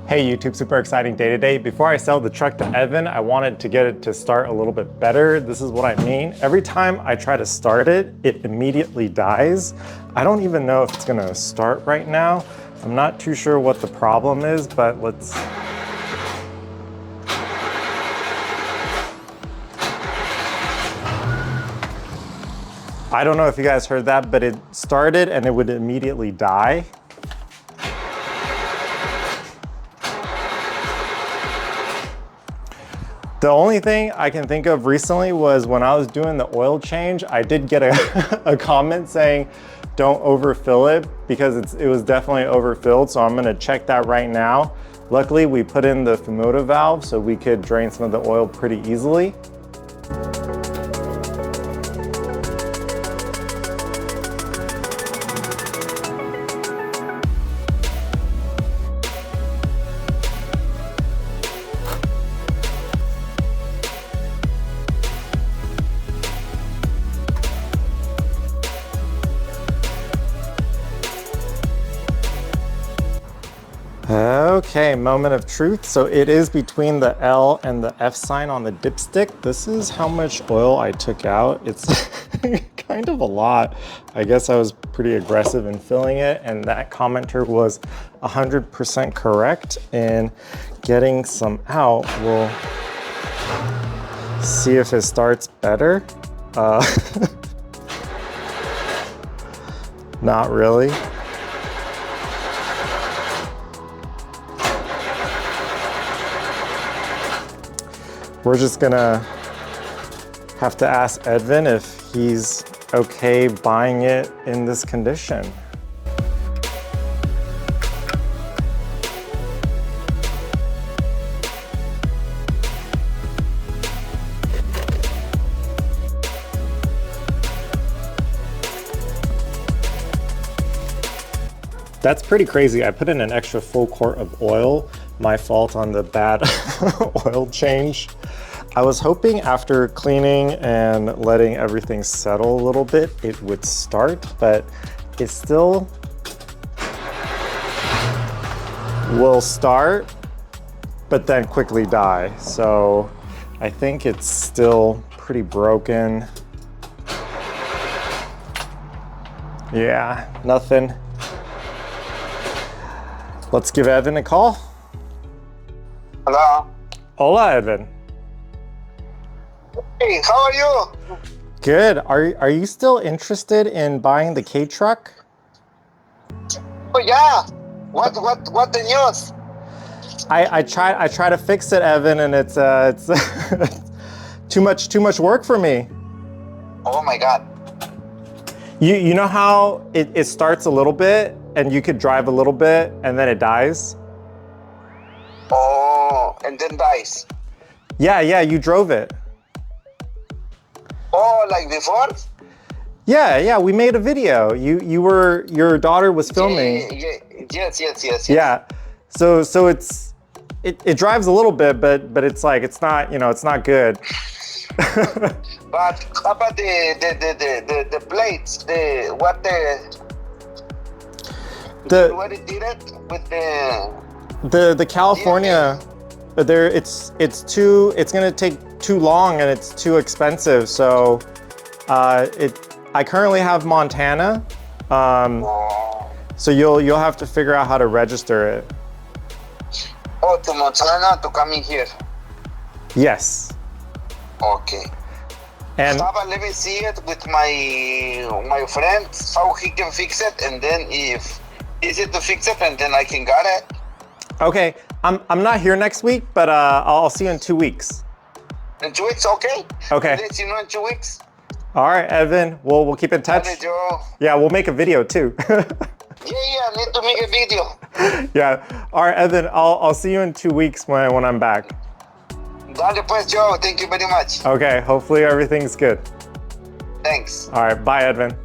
Hey YouTube, super exciting day today. Before I sell the truck to Edvin, I wanted to get it to start a little bit better. This is what I mean. Every time I try to start it, it immediately dies. I don't even know if it's gonna start right now. I'm not too sure what the problem is, but let's... I don't know if you guys heard that, but it started and it would immediately die. The only thing I can think of recently was when I was doing the oil change, I did get a comment saying, don't overfill it, because it was definitely overfilled. So I'm gonna check that right now. Luckily, we put in the Fumoto valve so we could drain some of the oil pretty easily. Okay, moment of truth. So it is between the L and the F sign on the dipstick. This is how much oil I took out. It's kind of a lot. I guess I was pretty aggressive in filling it, and that commenter was 100% correct in getting some out. We'll see if it starts better. Not really. We're just gonna have to ask Edvin if he's okay buying it in this condition. That's pretty crazy. I put in an extra full quart of oil. My fault on the bad oil change. I was hoping after cleaning and letting everything settle a little bit, it would start, but it still will start, but then quickly die. So I think it's still pretty broken. Yeah, nothing. Let's give Edvin a call. Hello. Hola, Edvin. Hey, how are you? Good. Are you still interested in buying the Kei truck? Oh yeah. What the news? I try to fix it, Edvin, and it's too much work for me. Oh my God. You know how it starts a little bit and you could drive a little bit and then it dies? Oh, and then dies. Yeah, you drove it. Oh, like before? Yeah, we made a video. Your daughter was filming. Yes. Yeah. So it drives a little bit, but it's like it's not, it's not good. But how about the plates? What it did it with the California, it's gonna take too long and it's too expensive. So I currently have Montana. So you'll have to figure out how to register it. Oh, to Montana to come in here. Yes. Okay. And How about let me see it with my friend, how he can fix it, and then if easy to fix it, and then I can get it. okay, I'm not here next week, but I'll see you in 2 weeks. In 2 weeks, okay? Okay. I'll let you know in 2 weeks. All right, Edvin. We'll keep in touch. Dale, Joe. Yeah, we'll make a video too. Yeah, I need to make a video. Yeah. All right, Edvin. I'll see you in 2 weeks when I'm back. Dale pues, Joe. Thank you very much. Okay. Hopefully everything's good. Thanks. All right. Bye, Edvin.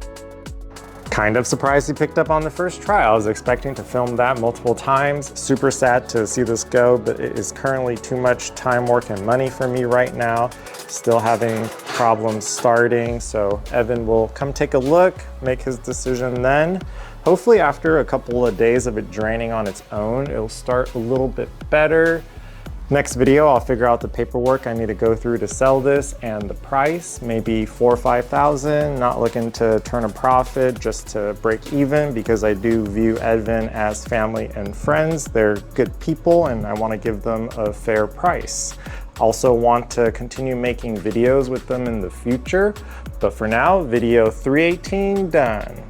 Kind of surprised he picked up on the first try. I was expecting to film that multiple times. Super sad to see this go, but it is currently too much time, work, and money for me right now. Still having problems starting, so Edvin will come take a look, make his decision then. Hopefully after a couple of days of it draining on its own, it'll start a little bit better. Next video, I'll figure out the paperwork I need to go through to sell this and the price, maybe 4,000 or 5,000. Not looking to turn a profit, just to break even, because I do view Edvin as family and friends. They're good people and I want to give them a fair price. Also want to continue making videos with them in the future, but for now, video 318 done.